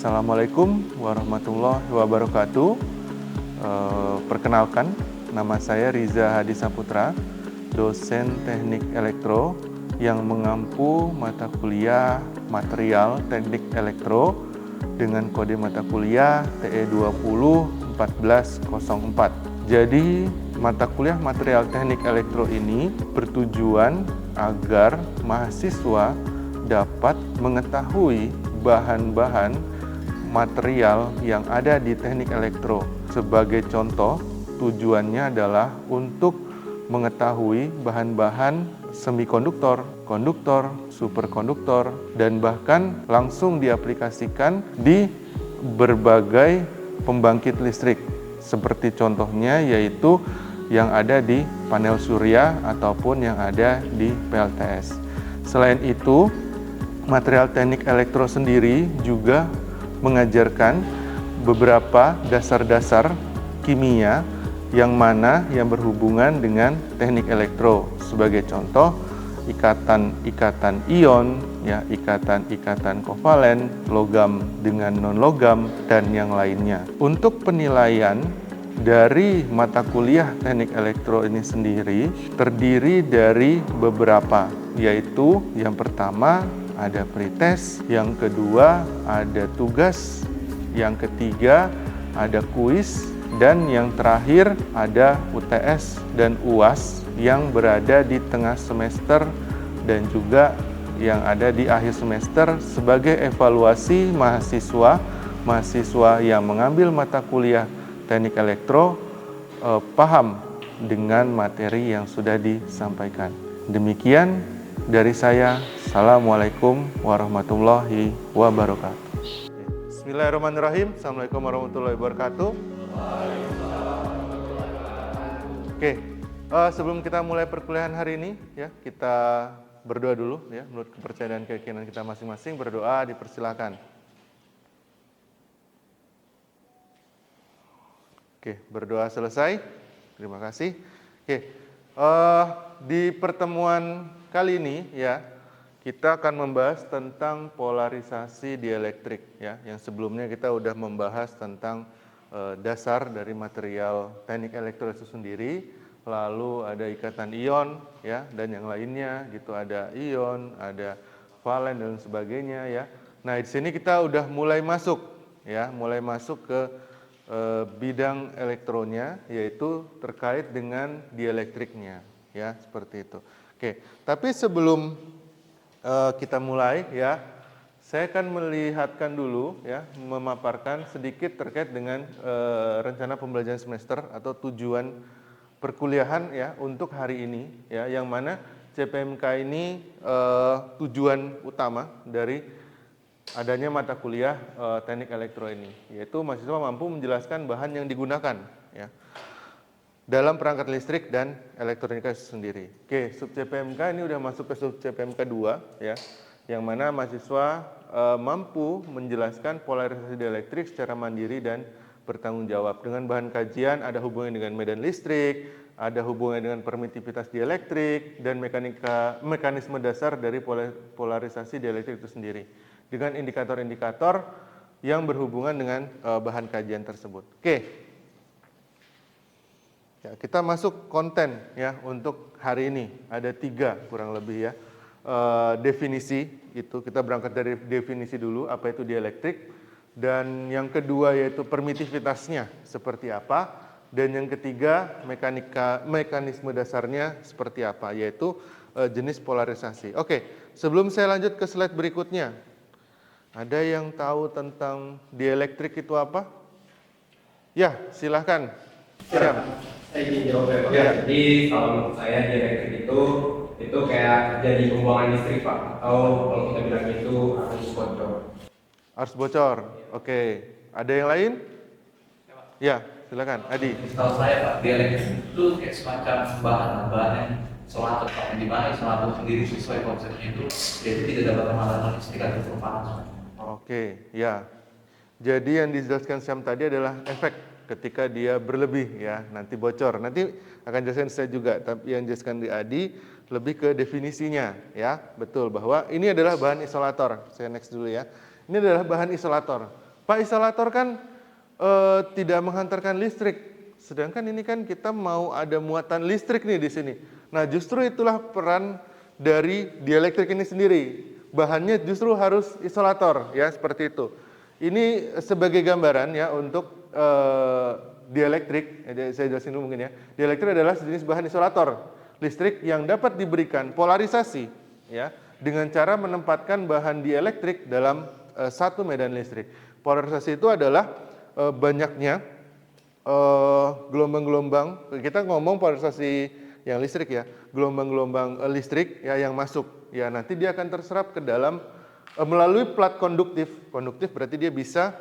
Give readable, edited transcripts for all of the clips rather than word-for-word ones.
Assalamualaikum warahmatullahi wabarakatuh. Perkenalkan, nama saya Riza Hadi Saputra, dosen teknik elektro yang mengampu mata kuliah material teknik elektro dengan kode mata kuliah TE 20 1404. Jadi, mata kuliah material teknik elektro ini bertujuan agar mahasiswa dapat mengetahui bahan-bahan material yang ada di teknik elektro. Sebagai contoh, tujuannya adalah untuk mengetahui bahan-bahan semikonduktor, konduktor, superkonduktor, dan bahkan langsung diaplikasikan di berbagai pembangkit listrik. Seperti contohnya yaitu yang ada di panel surya ataupun yang ada di PLTS. Selain itu, material teknik elektro sendiri juga mengajarkan beberapa dasar-dasar kimia yang berhubungan dengan teknik elektro. Sebagai contoh, ikatan-ikatan ion, ikatan-ikatan kovalen, logam dengan non-logam, dan yang lainnya. Untuk penilaian dari mata kuliah teknik elektro ini sendiri terdiri dari beberapa, yaitu yang pertama ada pretest, yang kedua ada tugas, yang ketiga ada kuis, dan yang terakhir ada UTS dan UAS yang berada di tengah semester dan juga yang ada di akhir semester sebagai evaluasi mahasiswa yang mengambil mata kuliah teknik elektro paham dengan materi yang sudah disampaikan. Demikian dari saya. Assalamualaikum warahmatullahi wabarakatuh. Bismillahirrahmanirrahim. Assalamualaikum warahmatullahi wabarakatuh. Oke, sebelum kita mulai perkuliahan hari ini, kita berdoa dulu, menurut kepercayaan dan keyakinan kita masing-masing. Berdoa dipersilakan. Oke, berdoa selesai. Terima kasih. Oke, di pertemuan kali ini kita akan membahas tentang polarisasi dielektrik yang sebelumnya kita sudah membahas tentang dasar dari material teknik elektro itu sendiri, lalu ada ikatan ion dan yang lainnya gitu, ada ion, ada valen dan sebagainya Nah, di sini kita udah mulai masuk ke bidang elektronya, yaitu terkait dengan dielektriknya seperti itu. Oke, tapi sebelum kita mulai saya akan melihatkan dulu memaparkan sedikit terkait dengan rencana pembelajaran semester atau tujuan perkuliahan untuk hari ini yang mana CPMK ini tujuan utama dari adanya mata kuliah teknik elektro ini, yaitu mahasiswa mampu menjelaskan bahan yang digunakan dalam perangkat listrik dan elektronika sendiri. Oke, sub CPMK ini udah masuk ke sub CPMK 2 yang mana mahasiswa mampu menjelaskan polarisasi dieelektrik secara mandiri dan bertanggung jawab. Dengan bahan kajian ada hubungannya dengan medan listrik, ada hubungannya dengan permitivitas dielektrik dan mekanisme dasar dari polarisasi dielektrik itu sendiri, dengan indikator-indikator yang berhubungan dengan bahan kajian tersebut. Oke. Kita masuk konten untuk hari ini. Ada 3 kurang lebih definisi itu. Kita berangkat dari definisi dulu, apa itu dielektrik. Dan yang kedua yaitu permitivitasnya seperti apa. Dan yang ketiga mekanisme dasarnya seperti apa, yaitu jenis polarisasi. Oke, sebelum saya lanjut ke slide berikutnya. Ada yang tahu tentang dielektrik itu apa? Ya, silahkan. Siap. Saya ingin jawab ya. Jadi kalau menurut saya dielektrik itu kayak jadi pembuangan listrik Pak, atau kalau kita bilang itu arus bocor. Arus bocor, oke. Ada yang lain? Ya, silakan. Adi. Setahu saya Pak, dielektrik itu kayak semacam bahan yang isolator Pak, di mana isolator sendiri sesuai konsepnya itu tidak dapat mengalami listrik atau panas. Oke, ya. Jadi yang dijelaskan Syam tadi adalah efek ketika dia berlebih nanti bocor. Nanti akan jelaskan saya juga, tapi yang jelaskan di Adi lebih ke definisinya betul bahwa ini adalah bahan isolator. Saya next dulu Ini adalah bahan isolator. Pak, isolator kan tidak menghantarkan listrik, sedangkan ini kan kita mau ada muatan listrik nih di sini. Nah, justru itulah peran dari dielektrik ini sendiri. Bahannya justru harus isolator, ya seperti itu. Ini sebagai gambaran ya untuk dielektrik. Saya jelasin dulu mungkin ya. Dielektrik adalah sejenis bahan isolator listrik yang dapat diberikan polarisasi, ya, dengan cara menempatkan bahan dielektrik dalam satu medan listrik. Polarisasi itu adalah banyaknya gelombang-gelombang. Kita ngomong polarisasi yang listrik ya, gelombang-gelombang listrik ya yang masuk. Ya, nanti dia akan terserap ke dalam melalui plat konduktif. Konduktif berarti dia bisa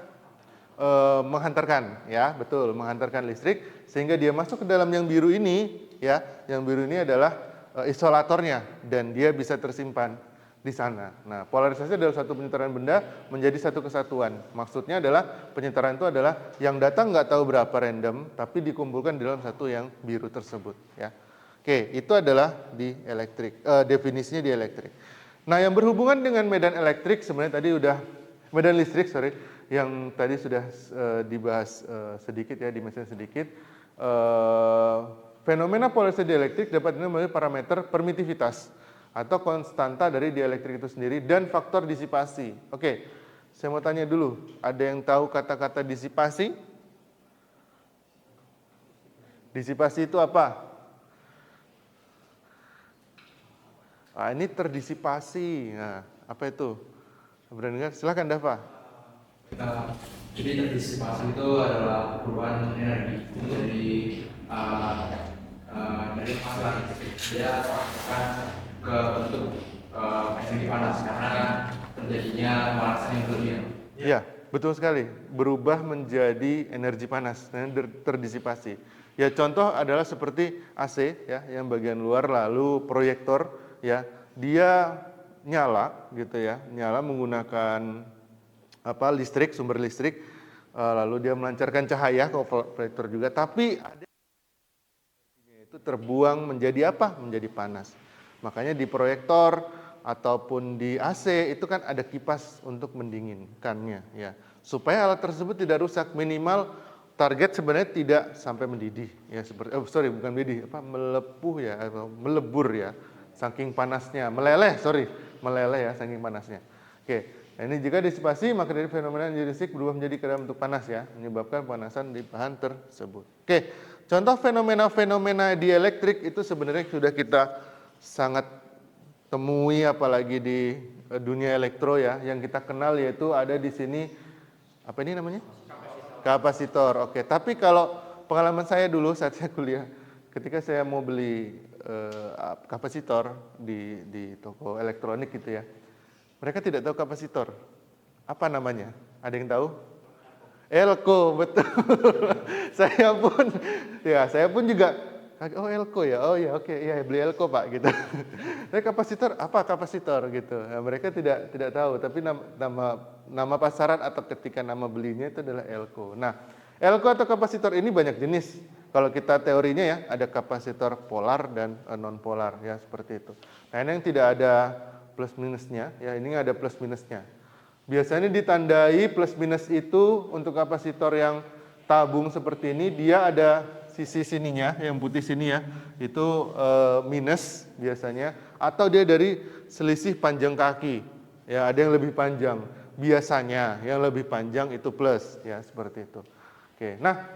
menghantarkan, ya betul, menghantarkan listrik sehingga dia masuk ke dalam yang biru ini, ya. Yang biru ini adalah isolatornya dan dia bisa tersimpan di sana. Nah, polarisasi adalah satu penyetaran benda menjadi satu kesatuan. Maksudnya adalah penyetaran itu adalah yang datang nggak tahu berapa random, tapi dikumpulkan di dalam satu yang biru tersebut. Ya, oke, itu adalah di elektrik, definisinya di elektrik. Nah, yang berhubungan dengan medan elektrik sebenarnya tadi udah medan listrik, yang tadi sudah dibahas sedikit ya, dimention sedikit. Fenomena polarisasi dielektrik dapat dinilai melalui parameter permitivitas atau konstanta dari dielektrik itu sendiri dan faktor disipasi. Oke, saya mau tanya dulu, ada yang tahu kata-kata disipasi? Disipasi itu apa? Ah, ini terdisipasi. Nah, apa itu? Berani dengar? Silakan Dava. Jadi terdisipasi itu adalah perubahan energi dari pasaran listrik. Dia akan ke bentuk energi panas karena terjadinya pemanasan yang berlebihan. Ya, betul sekali. Berubah menjadi energi panas, terdisipasi. Ya, contoh adalah seperti AC ya, yang bagian luar lalu proyektor ya, dia nyala gitu ya, nyala menggunakan listrik, sumber listrik, lalu dia melancarkan cahaya ke proyektor juga, tapi ada itu terbuang menjadi apa? Menjadi panas. Makanya di proyektor ataupun di AC itu kan ada kipas untuk mendinginkannya ya. Supaya alat tersebut tidak rusak, minimal target sebenarnya tidak sampai mendidih ya, seperti bukan mendidih, melepuh ya atau melebur ya. Saking panasnya, meleleh ya saking panasnya. Oke, nah ini jika disipasi maka dari fenomena energi listrik berubah menjadi ke dalam bentuk panas ya, menyebabkan pemanasan di bahan tersebut. Oke, contoh fenomena-fenomena dielektrik itu sebenarnya sudah kita sangat temui apalagi di dunia elektro ya, yang kita kenal yaitu ada di sini apa ini namanya? Kapasitor. Oke, tapi kalau pengalaman saya dulu saat saya kuliah, ketika saya mau beli kapasitor di toko elektronik gitu ya, mereka tidak tahu kapasitor. Apa namanya? Ada yang tahu? Elko, betul. Saya pun juga, oh Elko ya, oh ya oke, ya beli Elko Pak gitu. Tapi kapasitor, apa kapasitor gitu? Nah, mereka tidak tahu, tapi nama pasaran atau ketika nama belinya itu adalah Elko. Nah, Elko atau kapasitor ini banyak jenis. Kalau kita teorinya ya, ada kapasitor polar dan non polar ya, seperti itu. Nah, ini yang tidak ada plus minusnya ya, ini ada plus minusnya. Biasanya ditandai plus minus itu untuk kapasitor yang tabung seperti ini, dia ada sisi sininya, yang putih sini ya, itu minus biasanya, atau dia dari selisih panjang kaki, ya ada yang lebih panjang. Biasanya yang lebih panjang itu plus, ya seperti itu. Oke, nah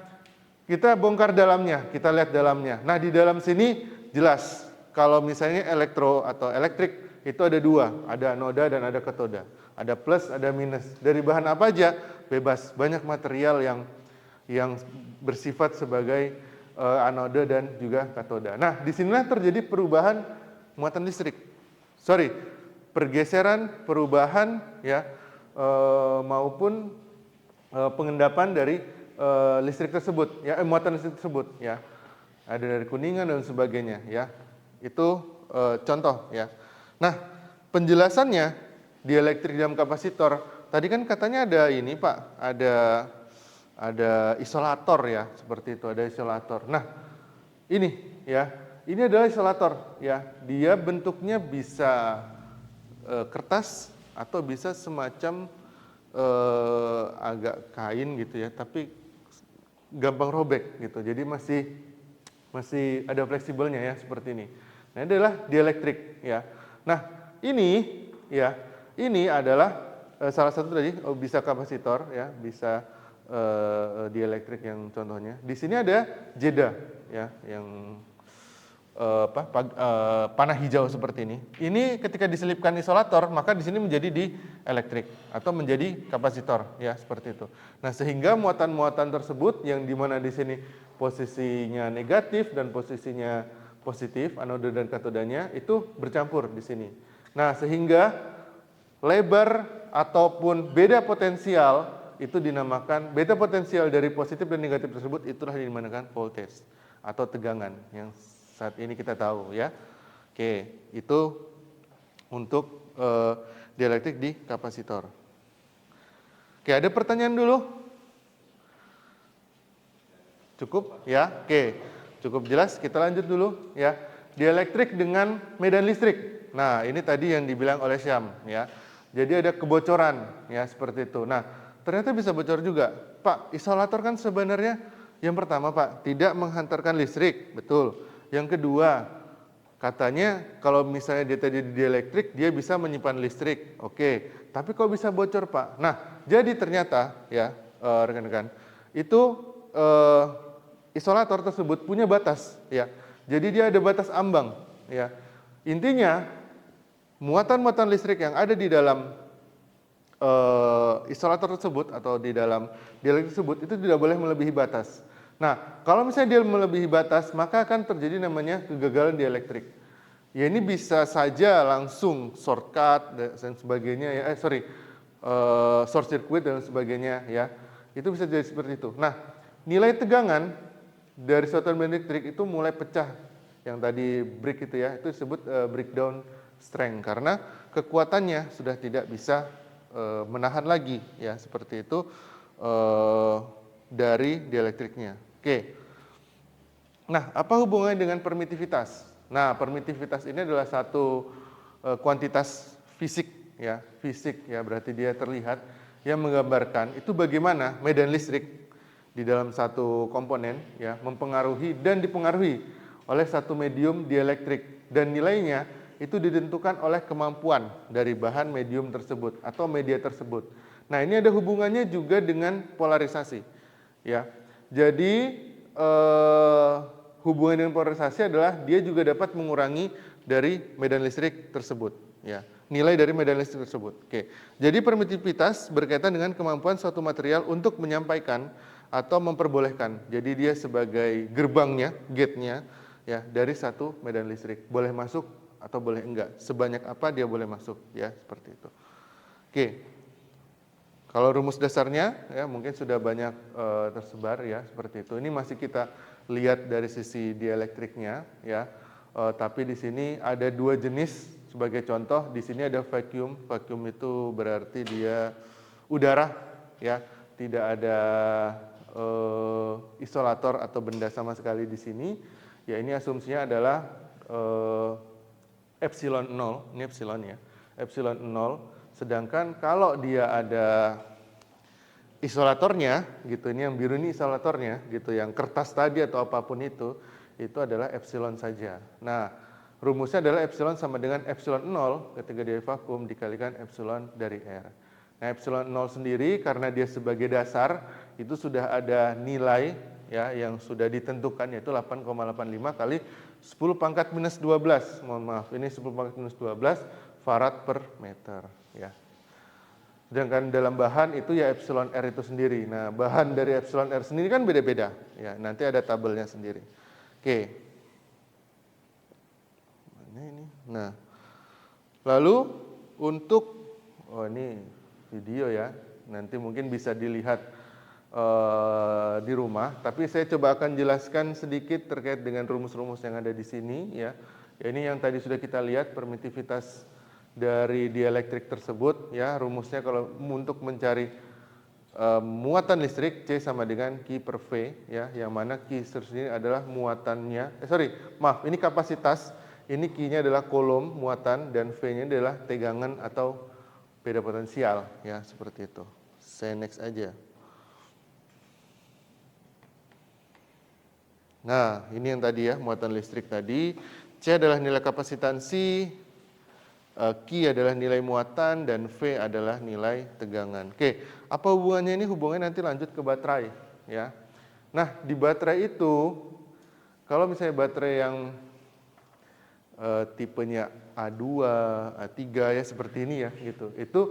kita bongkar dalamnya, kita lihat dalamnya. Nah di dalam sini jelas, kalau misalnya elektro atau elektrik itu ada dua, ada anoda dan ada katoda. Ada plus, ada minus. Dari bahan apa aja? Bebas, banyak material yang bersifat sebagai anoda dan juga katoda. Nah, disinilah terjadi perubahan muatan listrik. Pergeseran, perubahan ya, maupun pengendapan dari listrik tersebut, ya, muatan listrik tersebut, ya. Ada dari kuningan dan sebagainya, ya. Itu contoh, ya. Nah, penjelasannya dielektrik dalam kapasitor. Tadi kan katanya ada ini, Pak, ada isolator ya, seperti itu, ada isolator. Nah, ini ya, ini adalah isolator ya. Dia bentuknya bisa kertas atau bisa semacam agak kain gitu ya, tapi gampang robek gitu. Jadi masih ada fleksibelnya ya seperti ini. Nah, ini adalah dielektrik ya. Nah, ini adalah salah satu tadi bisa kapasitor ya, bisa dielektrik yang contohnya. Di sini ada jeda ya yang panah hijau seperti ini. Ini ketika diselipkan isolator, maka di sini menjadi dielektrik atau menjadi kapasitor ya seperti itu. Nah, sehingga muatan-muatan tersebut yang dimana di sini posisinya negatif dan posisinya positif, anoda dan katodanya itu bercampur di sini. Nah, sehingga lebar ataupun beda potensial itu dinamakan beda potensial dari positif dan negatif tersebut, itulah yang dinamakan voltage atau tegangan yang saat ini kita tahu ya. Oke, itu untuk dielektrik di kapasitor. Oke, ada pertanyaan dulu? Cukup ya? Oke, cukup jelas. Kita lanjut dulu ya. Dielektrik dengan medan listrik. Nah, ini tadi yang dibilang oleh Syam ya. Jadi ada kebocoran ya seperti itu. Nah, ternyata bisa bocor juga. Pak, isolator kan sebenarnya yang pertama Pak, tidak menghantarkan listrik, betul. Yang kedua, katanya kalau misalnya dia tadi dielektrik, dia bisa menyimpan listrik. Oke, tapi kok bisa bocor Pak? Nah, jadi ternyata ya rekan-rekan, itu isolator tersebut punya batas ya. Jadi dia ada batas ambang ya. Intinya muatan-muatan listrik yang ada di dalam isolator tersebut atau di dalam dielektrik tersebut itu tidak boleh melebihi batas. Nah, kalau misalnya dia melebihi batas, maka akan terjadi namanya kegagalan dielektrik. Ya, ini bisa saja langsung shortcut dan sebagainya ya, short circuit dan sebagainya ya. Itu bisa jadi seperti itu. Nah, nilai tegangan dari suatu medan listrik itu mulai pecah. Yang tadi break itu ya, itu disebut breakdown strength karena kekuatannya sudah tidak bisa menahan lagi ya, seperti itu dari dielektriknya. Oke. Nah, apa hubungannya dengan permitivitas? Nah, permitivitas ini adalah satu kuantitas fisik ya, berarti dia terlihat yang menggambarkan itu bagaimana medan listrik di dalam satu komponen ya mempengaruhi dan dipengaruhi oleh satu medium dielektrik dan nilainya itu ditentukan oleh kemampuan dari bahan medium tersebut atau media tersebut. Nah, ini ada hubungannya juga dengan polarisasi ya. Jadi hubungan dengan polarisasi adalah dia juga dapat mengurangi dari medan listrik tersebut ya, nilai dari medan listrik tersebut. Oke. Jadi permitivitas berkaitan dengan kemampuan suatu material untuk menyampaikan atau memperbolehkan. Jadi dia sebagai gerbangnya, gate-nya ya dari satu medan listrik. Boleh masuk atau boleh enggak. Sebanyak apa dia boleh masuk ya, seperti itu. Oke. Kalau rumus dasarnya ya mungkin sudah banyak tersebar ya seperti itu. Ini masih kita lihat dari sisi dielektriknya ya. Tapi di sini ada dua jenis sebagai contoh. Di sini ada vacuum. Vacuum itu berarti dia udara ya, tidak ada isolator atau benda sama sekali di sini. Ya, ini asumsinya adalah epsilon 0, ini epsilon ya. Epsilon 0. Sedangkan kalau dia ada isolatornya gitu, ini yang biru ini isolatornya gitu, yang kertas tadi atau apapun itu adalah epsilon saja. Nah, rumusnya adalah epsilon sama dengan epsilon 0 ketika dia vakum dikalikan epsilon dari R. Nah, epsilon 0 sendiri karena dia sebagai dasar itu sudah ada nilai ya yang sudah ditentukan, yaitu 8,85 kali 10 pangkat minus 12. Mohon maaf, ini 10 pangkat minus 12 farad per meter ya. Sedangkan dalam bahan itu ya epsilon R itu sendiri. Nah, bahan dari epsilon R sendiri kan beda-beda ya. Nanti ada tabelnya sendiri. Oke. Mana ini? Nah, lalu untuk ini video ya. Nanti mungkin bisa dilihat di rumah. Tapi saya coba akan jelaskan sedikit terkait dengan rumus-rumus yang ada di sini ya. Ini yang tadi sudah kita lihat permitivitas dari dielektrik tersebut ya, rumusnya kalau untuk mencari muatan listrik C sama dengan Q per V ya, yang mana Q sendiri adalah muatannya, ini kapasitas, ini Q-nya adalah kolom muatan dan V-nya adalah tegangan atau beda potensial ya, seperti itu. Saya next aja. Nah, ini yang tadi ya, muatan listrik tadi. C adalah nilai kapasitansi, Q adalah nilai muatan, dan V adalah nilai tegangan. Oke, apa hubungannya ini? Hubungannya nanti lanjut ke baterai, ya. Nah, di baterai itu, kalau misalnya baterai yang tipenya A2, A3 ya seperti ini ya, gitu. Itu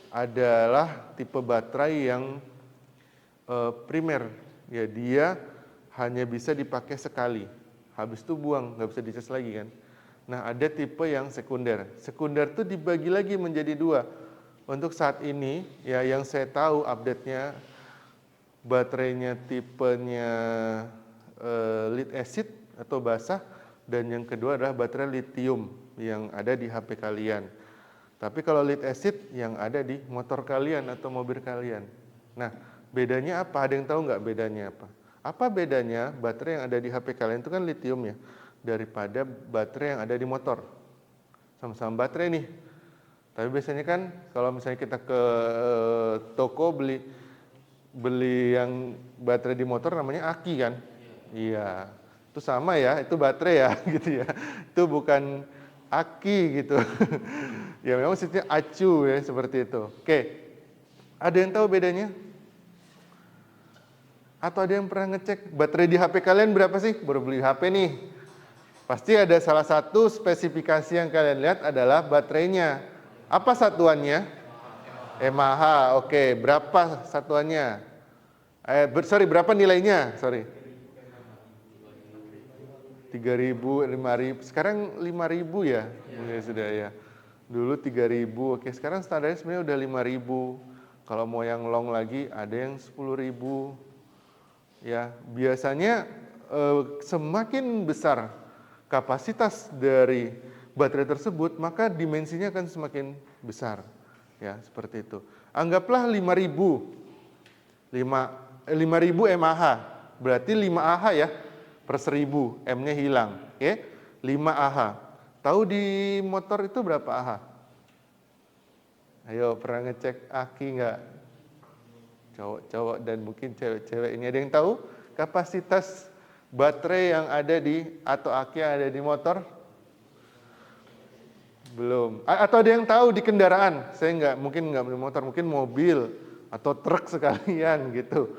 adalah tipe baterai yang primer, ya dia hanya bisa dipakai sekali, habis itu buang, nggak bisa dicas lagi kan. Nah, ada tipe yang sekunder. Sekunder itu dibagi lagi menjadi dua. Untuk saat ini, ya yang saya tahu update-nya, baterainya tipenya lead acid atau basah, dan yang kedua adalah baterai lithium yang ada di HP kalian. Tapi kalau lead acid yang ada di motor kalian atau mobil kalian. Nah, bedanya apa? Ada yang tahu nggak bedanya apa? Apa bedanya baterai yang ada di HP kalian itu kan lithium ya, daripada baterai yang ada di motor? Sama-sama baterai nih. Tapi biasanya kan kalau misalnya kita ke toko beli yang baterai di motor namanya aki kan? Iya. Itu sama ya, itu baterai ya gitu ya. Itu bukan aki gitu. Ya memang maksudnya acu ya seperti itu. Oke. Ada yang tahu bedanya? Atau ada yang pernah ngecek baterai di HP kalian berapa sih? Baru beli HP nih. Pasti ada salah satu spesifikasi yang kalian lihat adalah baterainya. Apa satuannya? mAh. Oke, berapa satuannya? Berapa nilainya? 3.000, 5.000. Sekarang 5.000 ya? Ya sudah ya. Dulu 3.000. Oke, sekarang standarnya sebenarnya udah 5.000. Kalau mau yang long lagi ada yang 10.000. Ya, biasanya semakin besar kapasitas dari baterai tersebut, maka dimensinya akan semakin besar. Ya, seperti itu. Anggaplah 5.000 mAh. Berarti 5 Ah ya per 1.000, M-nya hilang. Oke? 5 Ah. Tahu di motor itu berapa Ah? Ayo, pernah ngecek aki nggak? Cowok-cowok dan mungkin cewek-cewek ini ada yang tahu kapasitas baterai yang ada di atau aki yang ada di motor? Belum. Atau ada yang tahu di kendaraan? Saya mungkin nggak beli motor, mungkin mobil atau truk sekalian gitu.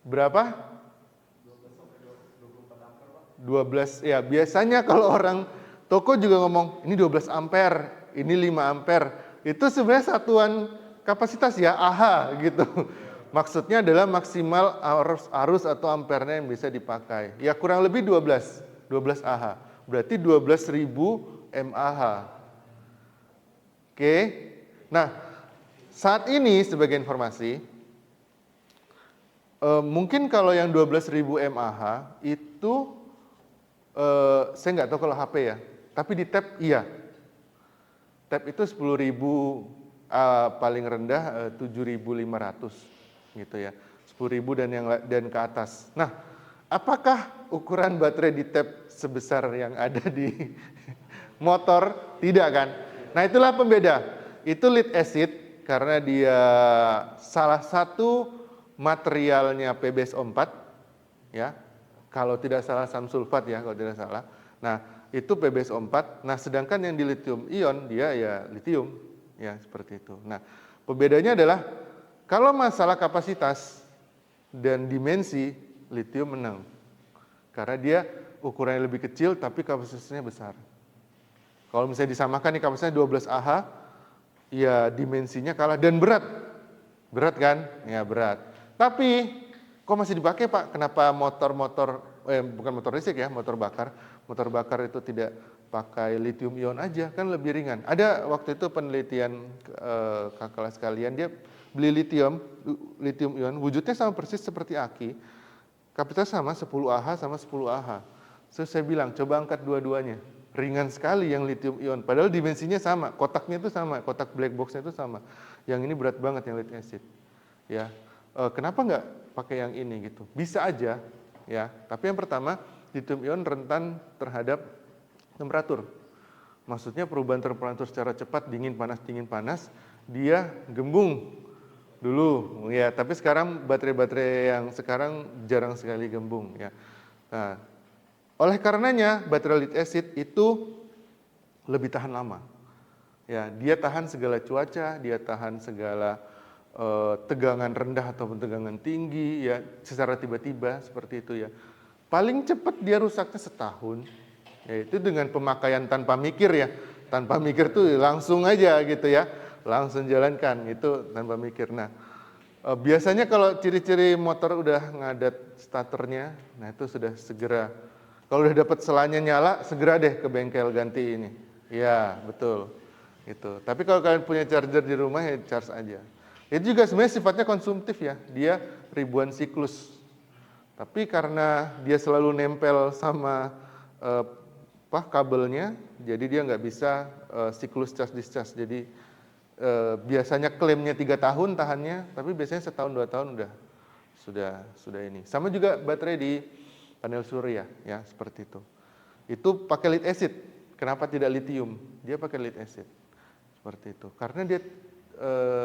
Berapa? 12. Ya, biasanya kalau orang toko juga ngomong, ini 12 ampere. Ini 5 ampere, itu sebenarnya satuan kapasitas ya, AH gitu. Maksudnya adalah maksimal arus atau ampernya yang bisa dipakai. Ya kurang lebih 12 AH. Berarti 12.000 mAh. Oke. Nah, saat ini sebagai informasi, mungkin kalau yang 12.000 mAh itu, saya nggak tahu kalau HP ya, tapi di tab iya. Tab itu 10.000, paling rendah 7.500 gitu ya. 10.000 dan ke atas. Nah, apakah ukuran baterai di tab sebesar yang ada di motor? Tidak kan? Nah, itulah pembeda. Itu lead acid karena dia salah satu materialnya PbSO4 ya. Kalau tidak salah samsulfat ya, kalau tidak salah. Nah, itu PbSO4. Nah, sedangkan yang di lithium ion dia ya lithium ya seperti itu. Nah, pembedanya adalah kalau masalah kapasitas dan dimensi, lithium menang. Karena dia ukurannya lebih kecil tapi kapasitasnya besar. Kalau misalnya disamakan nih kapasitasnya 12 Ah, ya dimensinya kalah dan berat. Berat kan? Ya berat. Tapi kok masih dipakai Pak? Kenapa bukan motor listrik ya, motor bakar. Motor bakar itu tidak pakai lithium ion aja, kan lebih ringan. Ada waktu itu penelitian kakak kelas kalian, dia beli lithium ion, wujudnya sama persis seperti aki, kapasitas sama 10 Ah sama 10 Ah. So, saya bilang, coba angkat dua-duanya. Ringan sekali yang lithium ion, padahal dimensinya sama, kotaknya itu sama, kotak black box-nya itu sama. Yang ini berat banget yang lead acid. Ya, kenapa nggak pakai yang ini gitu? Bisa aja, ya. Tapi yang pertama, lithium ion rentan terhadap temperatur. Maksudnya perubahan temperatur secara cepat, dingin panas, dia gembung dulu ya. Tapi sekarang baterai-baterai yang sekarang jarang sekali gembung ya. Nah, oleh karenanya baterai lead acid itu lebih tahan lama. Ya, dia tahan segala cuaca, dia tahan segala tegangan rendah ataupun tegangan tinggi ya, secara tiba-tiba seperti itu ya. Paling cepat dia rusaknya setahun. Yaitu dengan pemakaian tanpa mikir ya. Tanpa mikir tuh langsung aja gitu ya. Langsung jalankan itu tanpa mikir. Nah, biasanya kalau ciri-ciri motor udah ngadat starternya, nah itu sudah segera. Kalau udah dapat selanya nyala, segera deh ke bengkel ganti ini. Ya, betul. Gitu. Tapi kalau kalian punya charger di rumah ya charge aja. Itu juga sebenarnya sifatnya konsumtif ya. Dia ribuan siklus. Tapi karena dia selalu nempel sama kabelnya, jadi dia nggak bisa siklus charge discharge. Jadi biasanya klaimnya 3 tahun tahannya, tapi biasanya setahun 2 tahun sudah ini. Sama juga baterai di panel surya ya, seperti itu. Itu pakai lead acid. Kenapa tidak lithium? Dia pakai lead acid. Seperti itu. Karena dia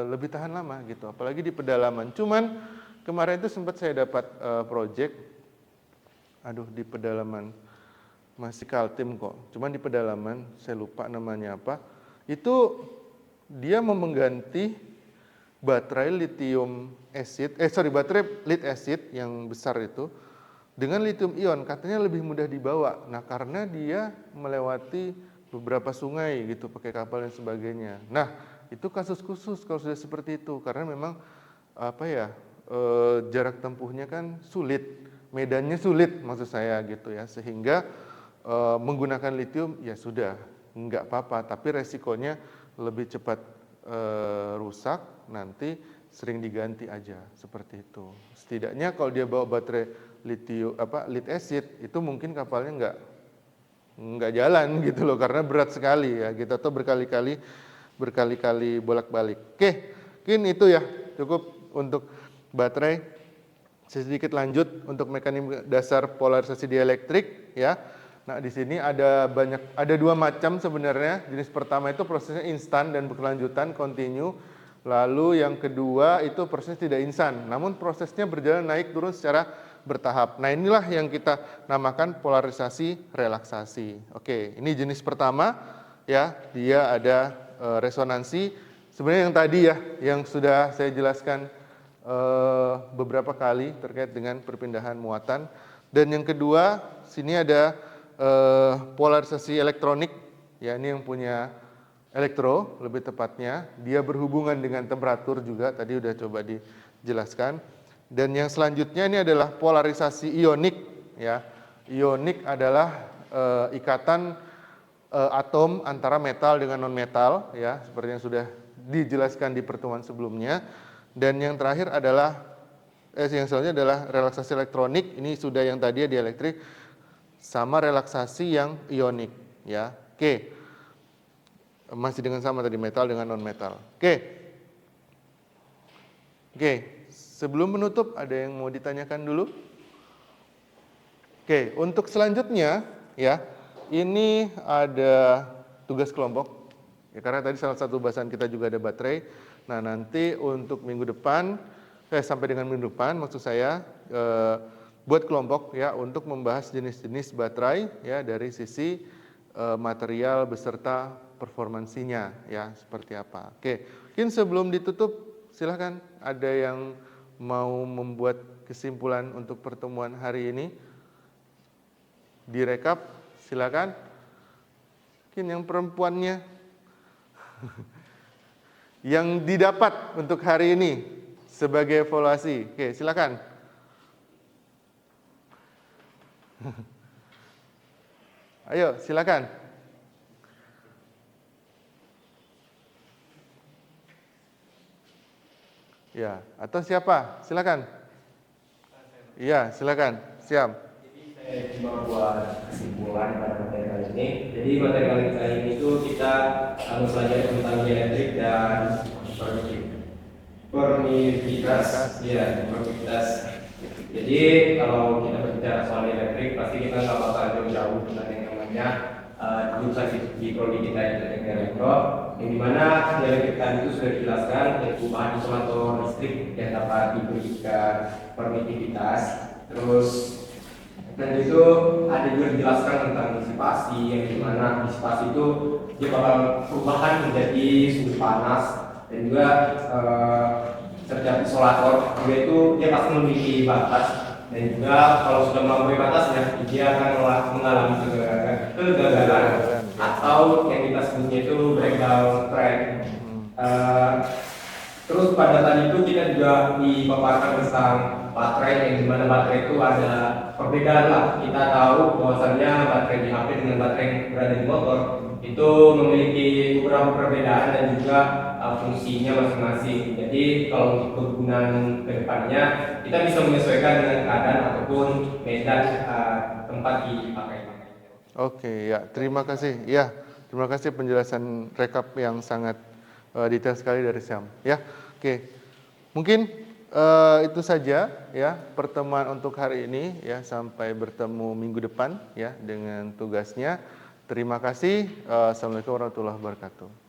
lebih tahan lama gitu, apalagi di pedalaman. Cuman kemarin itu sempat saya dapat project, di pedalaman, masih Kaltim kok, cuman di pedalaman, saya lupa namanya apa, itu dia mau mengganti baterai baterai lead acid yang besar itu, dengan lithium ion, katanya lebih mudah dibawa. Nah, karena dia melewati beberapa sungai gitu, pakai kapal dan sebagainya. Nah, itu kasus khusus kalau sudah seperti itu, karena memang jarak tempuhnya kan sulit, medannya sulit maksud saya gitu ya, sehingga menggunakan lithium ya sudah nggak apa-apa, tapi resikonya lebih cepat rusak, nanti sering diganti aja seperti itu. Setidaknya kalau dia bawa baterai lead acid itu mungkin kapalnya nggak jalan gitu loh, karena berat sekali ya gitu, atau berkali-kali bolak-balik. Oke, mungkin itu ya cukup untuk baterai. Sedikit lanjut untuk mekanisme dasar polarisasi dielektrik ya. Nah, di sini ada 2 macam sebenarnya. Jenis pertama itu prosesnya instan dan berkelanjutan, continue. Lalu yang kedua itu prosesnya tidak instan, namun prosesnya berjalan naik turun secara bertahap. Nah, inilah yang kita namakan polarisasi relaksasi. Oke, ini jenis pertama ya, dia ada resonansi. Sebenarnya yang tadi ya, yang sudah saya jelaskan beberapa kali terkait dengan perpindahan muatan. Dan yang kedua, sini ada polarisasi elektronik, ya ini yang punya elektro lebih tepatnya, dia berhubungan dengan temperatur juga, tadi udah coba dijelaskan. Dan yang selanjutnya ini adalah polarisasi ionik, ya. Ionik adalah ikatan atom antara metal dengan non-metal, ya, seperti yang sudah dijelaskan di pertemuan sebelumnya. Dan yang terakhir adalah yang selanjutnya adalah relaksasi elektronik, ini sudah yang tadi ya dielektrik, sama relaksasi yang ionik, ya. Oke. Masih dengan sama tadi metal dengan non metal. Oke. Sebelum menutup ada yang mau ditanyakan dulu? Oke, untuk selanjutnya ya, ini ada tugas kelompok. Ya, karena tadi salah satu bahasan kita juga ada baterai. Nah, nanti untuk minggu depan sampai dengan minggu depan maksud saya buat kelompok ya untuk membahas jenis-jenis baterai ya dari sisi material beserta performansinya ya seperti apa. Oke, mungkin sebelum ditutup silakan ada yang mau membuat kesimpulan untuk pertemuan hari ini. Direkap silakan. Mungkin yang perempuannya yang didapat untuk hari ini sebagai evaluasi. Oke, silakan. Ayo, silakan. Ya, atau siapa? Silakan. Iya, silakan. Siap. Jadi saya cuma buat kesimpulan pada materi kali ini. Jadi materi kali ini itu kita belajar tentang dielektrik dan permisivitas. Ya, permisivitas. Jadi kalau kita berbicara soal elektrik, pasti kita nggak bakal jauh-jauh tentang yang namanya jurusan di prodi kita itu teknik elektro, yang dimana dialektrika itu sudah dijelaskan yaitu bahan isolator listrik yang dapat diberikan permitivitas. Terus dan itu ada juga dijelaskan tentang disipasi, yang dimana disipasi itu dia bakal perubahan menjadi suhu panas, dan juga setiap isolator juga itu dia pasti memiliki batas, dan juga kalau sudah melampaui batasnya dia akan mengalami kegagalan atau yang kita sebutnya itu breakdown track. Terus pada tadi itu kita juga dipaparkan tentang baterai, yang dimana baterai itu ada perbedaan lah. Kita tahu bahwasannya baterai di HP dengan baterai yang berada di motor itu memiliki beberapa perbedaan dan juga fungsinya masing-masing. Jadi kalau untuk kegunaan kedepannya kita bisa menyesuaikan dengan keadaan ataupun medan tempat dipakai. Oke, ya, terima kasih. Ya, terima kasih penjelasan rekap yang sangat detail sekali dari Syam. Ya, oke. Mungkin itu saja ya pertemuan untuk hari ini ya, sampai bertemu minggu depan ya dengan tugasnya. Terima kasih. Assalamualaikum warahmatullahi wabarakatuh.